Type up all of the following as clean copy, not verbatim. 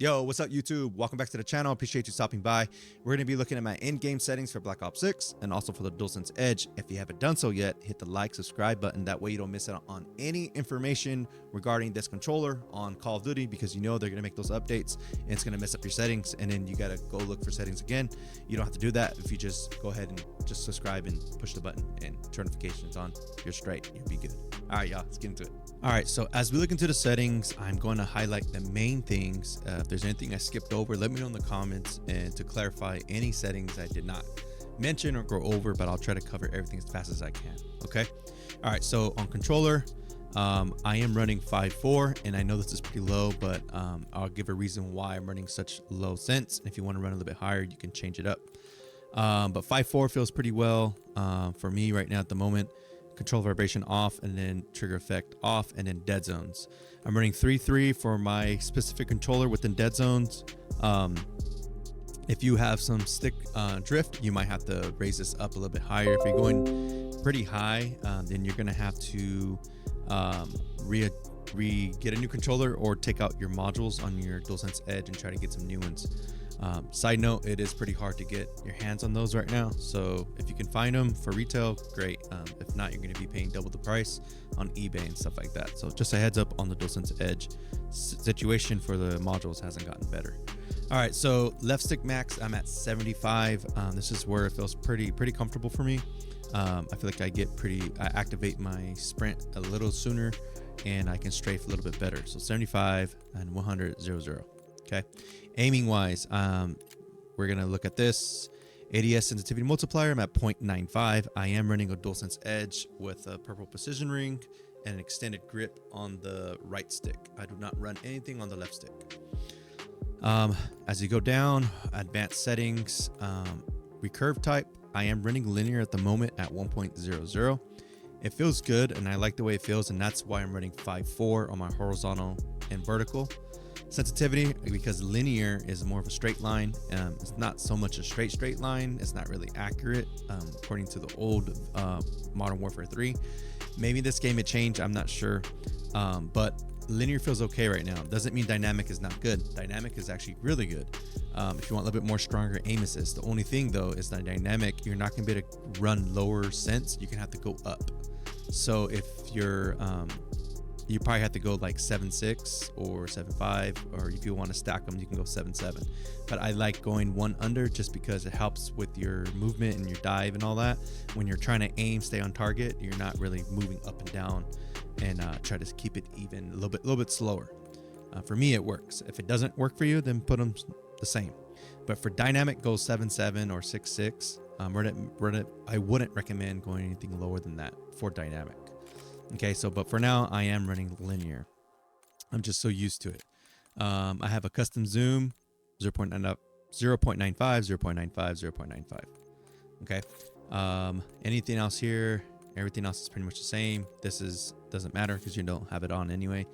Yo, what's up YouTube? Welcome back to the channel. Appreciate you stopping by. We're going to be looking at my in-game settings for Black Ops 6 and also for the DualSense Edge. If you haven't done so yet, hit the like, subscribe button. That way you don't miss out on any information regarding this controller on Call of Duty, because you know they're going to make those updates and it's going to mess up your settings, and then you got to go look for settings again. You don't have to do that if you just go ahead and just subscribe and push the button and turn notifications on. You're straight. You'll be good. All right, y'all, let's get into it. All right, so as we look into the settings, I'm going to highlight the main things. If there's anything I skipped over, let me know in the comments, and to clarify any settings I did not mention or go over, but I'll try to cover everything as fast as I can. Okay. All right, so on controller, I am running 5.4, and I know this is pretty low, but I'll give a reason why I'm running such low sense. If you want to run a little bit higher, you can change it up. But 5.4 feels pretty well for me right now at the moment. Control vibration off, and then trigger effect off, and then dead zones. I'm running 3.3 for my specific controller within dead zones. If you have some stick drift, you might have to raise this up a little bit higher. If you're going pretty high, then you're gonna have to get a new controller or take out your modules on your DualSense Edge and try to get some new ones. Side note, it is pretty hard to get your hands on those right now, so if you can find them for retail, great. If not, you're going to be paying double the price on eBay and stuff like that. So just a heads up on the DualSense Edge situation for the modules hasn't gotten better. All right, so left stick max, I'm at 75. This is where it feels pretty comfortable for me. I feel like I activate my sprint a little sooner, and I can strafe a little bit better. So 75 and 100, 0. Okay, aiming wise, we're gonna look at this ADS sensitivity multiplier. I'm at 0.95. I am running a DualSense Edge with a purple precision ring and an extended grip on the right stick. I do not run anything on the left stick. As you go down, advanced settings, recurve type, I am running linear at the moment at 1.00. It feels good, and I like the way it feels, and that's why I'm running 5.4 on my horizontal and vertical. Sensitivity, because linear is more of a straight line. It's not so much a straight line. It's not really accurate according to the old Modern Warfare 3. Maybe this game it changed, I'm not sure, but linear feels okay right now. Doesn't mean dynamic is not good. Dynamic is actually really good if you want a little bit more stronger aim assist. The only thing though is that dynamic, you're not gonna be able to run lower sense. You're gonna have to go up. So if you're you probably have to go like 7.6 or 7.5, or if you want to stack them, you can go 7.7. But I like going one under just because it helps with your movement and your dive and all that. When you're trying to aim, stay on target, you're not really moving up and down, and try to keep it even a little bit slower. For me, it works. If it doesn't work for you, then put them the same. But for dynamic, go 7.7 or 6.6. I wouldn't recommend going anything lower than that for dynamic. Okay, so but for now I am running linear. I'm just so used to it. I have a custom zoom 0.95, 0.95, 0.95. Okay. Anything else here? Everything else is pretty much the same. This doesn't matter because you don't have it on anyway.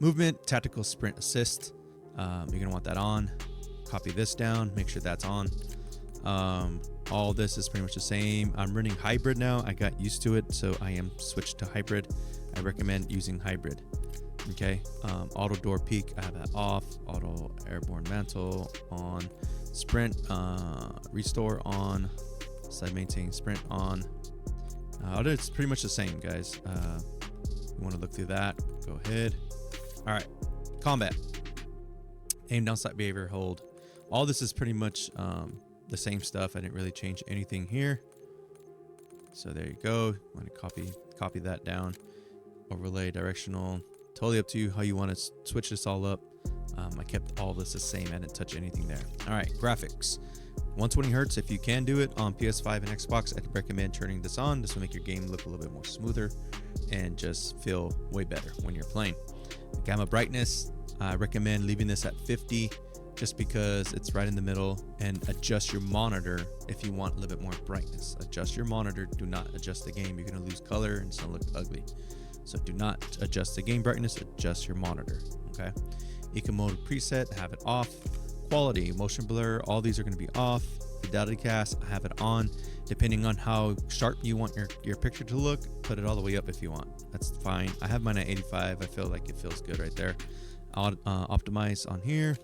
Movement, tactical sprint assist. You're gonna want that on. Copy this down. Make sure that's on. All this is pretty much the same. I'm running hybrid now. I got used to it, so I am switched to hybrid. I recommend using hybrid. Okay. Auto door peak, I have that off. Auto airborne mantle on. Sprint restore on. Side maintain sprint on. It's pretty much the same, guys. You want to look through that, go ahead. All right, combat, aim down, sight behavior, hold. All this is pretty much the same stuff. I didn't really change anything here. So there you go. Want to copy that down. Overlay, directional, totally up to you how you want to switch this all up. I kept all this the same. I didn't touch anything there. All right, graphics, 120 hertz. If you can do it on PS5 and Xbox, I'd recommend turning this on. This will make your game look a little bit more smoother and just feel way better when you're playing. Gamma brightness, I recommend leaving this at 50. Just because it's right in the middle, and adjust your monitor if you want a little bit more brightness. Adjust your monitor, do not adjust the game. You're gonna lose color and it's gonna look ugly. So do not adjust the game brightness, adjust your monitor, okay? Eco mode preset, have it off. Quality, motion blur, all these are gonna be off. Fidelity cast, have it on. Depending on how sharp you want your picture to look, put it all the way up if you want. That's fine. I have mine at 85. I feel like it feels good right there. Optimize on here.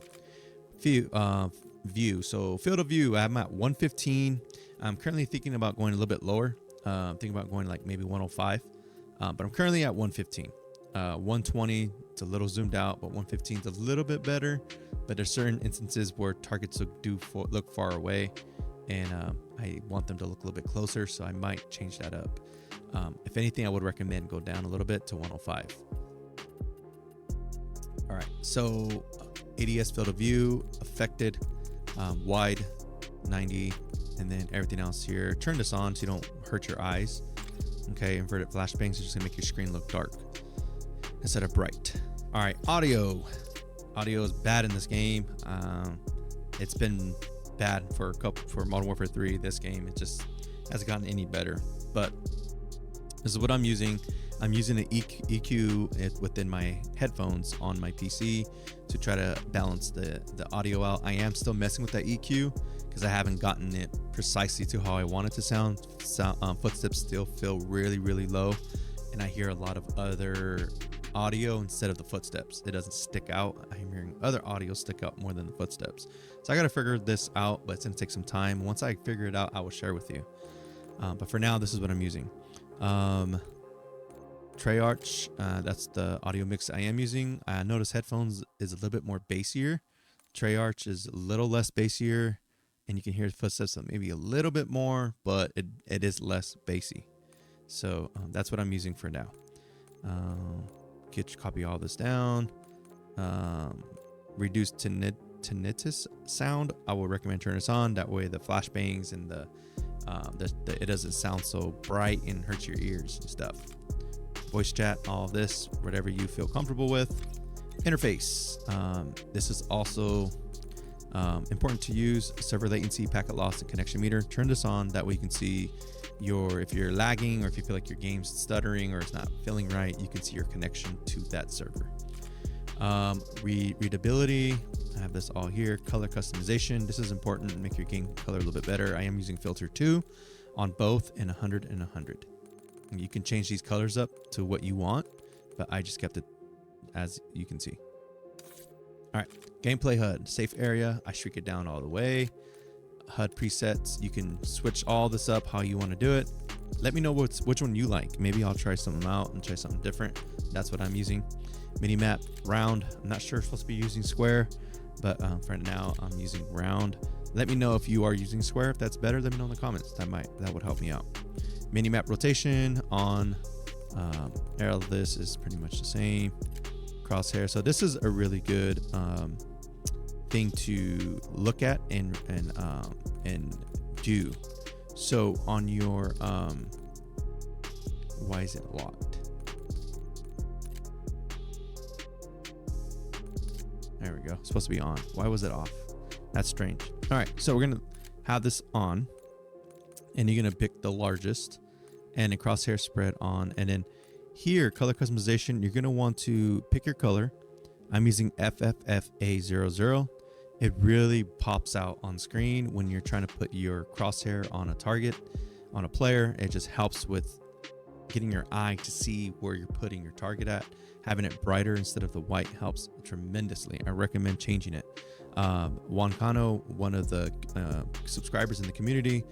View. So field of view, I'm at 115. I'm currently thinking about going a little bit lower. Thinking about going like maybe 105. But I'm currently at 115. 120, it's a little zoomed out, but 115 is a little bit better. But there's certain instances where targets look far away, and I want them to look a little bit closer, so I might change that up. If anything, I would recommend go down a little bit to 105. All right, so ADS field of view, affected, wide, 90, and then everything else here. Turn this on so you don't hurt your eyes. Okay, inverted flashbangs is just gonna make your screen look dark instead of bright. All right, audio. Audio is bad in this game. It's been bad for Modern Warfare 3. This game, it just hasn't gotten any better. But this is what I'm using. I'm using the EQ within my headphones on my PC to try to balance the audio out. I am still messing with that EQ because I haven't gotten it precisely to how I want it to sound. Footsteps still feel really, really low, and I hear a lot of other audio instead of the footsteps. It doesn't stick out. I'm hearing other audio stick out more than the footsteps. So I got to figure this out, but it's going to take some time. Once I figure it out, I will share with you. But for now, this is what I'm using. Treyarch, that's the audio mix I am using. I notice headphones is a little bit more bassier. Treyarch is a little less bassier, and you can hear footsteps maybe a little bit more, but it is less bassy. So that's what I'm using for now. Copy all this down. Reduce tinnitus sound. I would recommend turn this on. That way the flashbangs and it doesn't sound so bright and hurts your ears and stuff. Voice chat, all of this, whatever you feel comfortable with. Interface. This is also important to use. Server latency, packet loss, and connection meter. Turn this on. That way you can see if you're lagging or if you feel like your game's stuttering or it's not feeling right, you can see your connection to that server. Readability. I have this all here. Color customization. This is important. Make your game color a little bit better. I am using filter 2 on both in 100 and 100. And you can change these colors up to what you want, but I just kept it as you can see. All right, gameplay HUD, safe area. I shrink it down all the way. HUD presets, you can switch all this up how you want to do it. Let me know which one you like. Maybe I'll try something out and try something different. That's what I'm using. Minimap, round. I'm not sure if I'm supposed to be using square, but for now I'm using round. Let me know if you are using square. If that's better, let me know in the comments. That would help me out. Minimap rotation on. Arrow, this is pretty much the same. Crosshair. So this is a really good thing to look at and do. So on your why is it locked? There we go. It's supposed to be on. Why was it off? That's strange. All right, so we're gonna have this on, and you're gonna pick the largest, and a crosshair spread on, and then here, color customization, you're gonna want to pick your color. I'm using FFFA00. It really pops out on screen when you're trying to put your crosshair on a target, on a player. It just helps with getting your eye to see where you're putting your target at. Having it brighter instead of the white helps tremendously. I recommend changing it. Juan Cano, one of the subscribers in the community,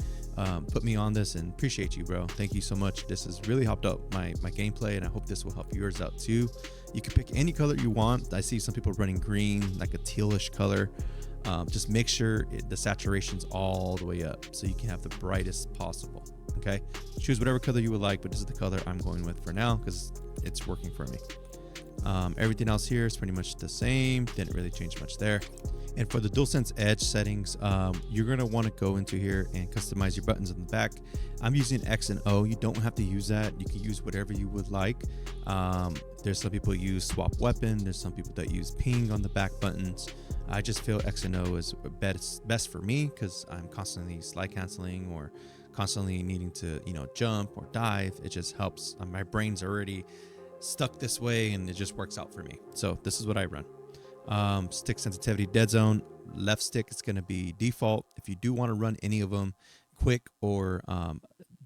put me on this, and appreciate you, bro. Thank you so much. This has really helped out my gameplay, and I hope this will help yours out too. You can pick any color you want. I see some people running green, like a tealish color. Just make sure the saturation's all the way up so you can have the brightest possible. Okay, choose whatever color you would like, but this is the color I'm going with for now because it's working for me. Everything else here is pretty much the same. Didn't really change much there. And for the DualSense Edge settings, you're going to want to go into here and customize your buttons on the back. I'm using X and O. You don't have to use that. You can use whatever you would like. There's some people who use swap weapon. There's some people that use ping on the back buttons. I just feel X and O is best for me because I'm constantly slide canceling or constantly needing to, jump or dive. It just helps. My brain's already stuck this way and it just works out for me. So this is what I run. Stick sensitivity, dead zone, left stick is going to be default. If you do want to run any of them, quick or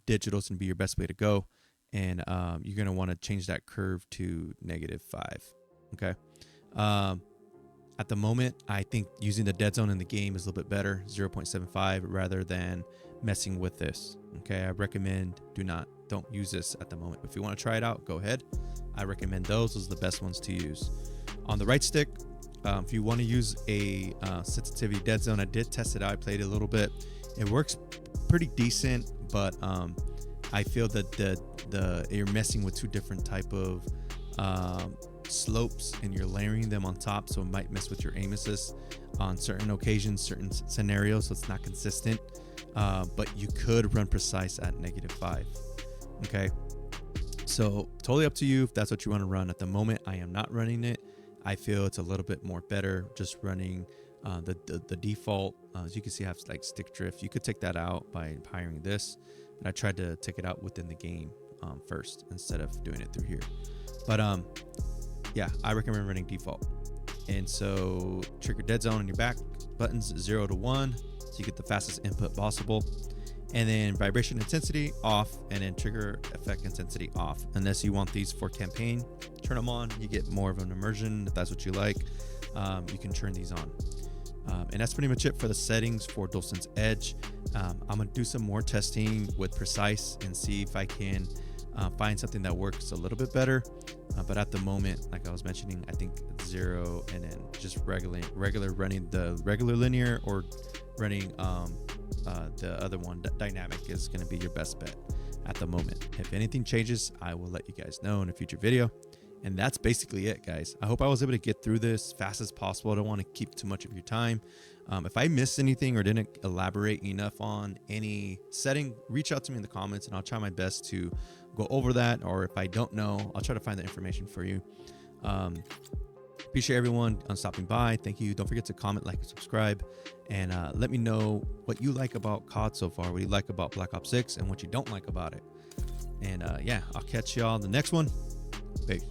digital is going to be your best way to go. And you're going to want to change that curve to -5. Okay. At the moment, I think using the dead zone in the game is a little bit better, 0.75, rather than messing with this. Okay, I recommend don't use this at the moment. If you want to try it out, go ahead. I recommend those are the best ones to use. On the right stick, if you want to use a sensitivity dead zone, I did test it out. I played it a little bit. It works pretty decent, but I feel that you're messing with two different type of slopes, and you're layering them on top, so it might mess with your aim assist on certain occasions, certain scenarios, so it's not consistent. But you could run precise at -5. Okay, so totally up to you if that's what you want to run. At the moment, I am not running it. I feel it's a little bit more better just running the default. As you can see, I have like stick drift. You could take that out by hiring this, but I tried to take it out within the game first instead of doing it through here. But yeah, I recommend running default. And so trigger dead zone on your back buttons 0 to 1, so you get the fastest input possible. And then vibration intensity off, and then trigger effect intensity off. Unless you want these for campaign, turn them on. You get more of an immersion if that's what you like. You can turn these on. And that's pretty much it for the settings for DualSense Edge. I'm gonna do some more testing with Precise and see if I can find something that works a little bit better. But at the moment, like I was mentioning, I think 0 and then just regular running the regular linear, or running the other one, dynamic, is going to be your best bet at the moment. If anything changes, I will let you guys know in a future video. And that's basically it, guys. I hope I was able to get through this fast as possible. I don't want to keep too much of your time. If I missed anything or didn't elaborate enough on any setting, reach out to me in the comments and I'll try my best to go over that. Or if I don't know, I'll try to find the information for you. Appreciate everyone on stopping by. Thank you. Don't forget to comment, like, and subscribe. And let me know what you like about COD so far, what you like about Black Ops 6, and what you don't like about it. And yeah, I'll catch y'all on the next one. Peace.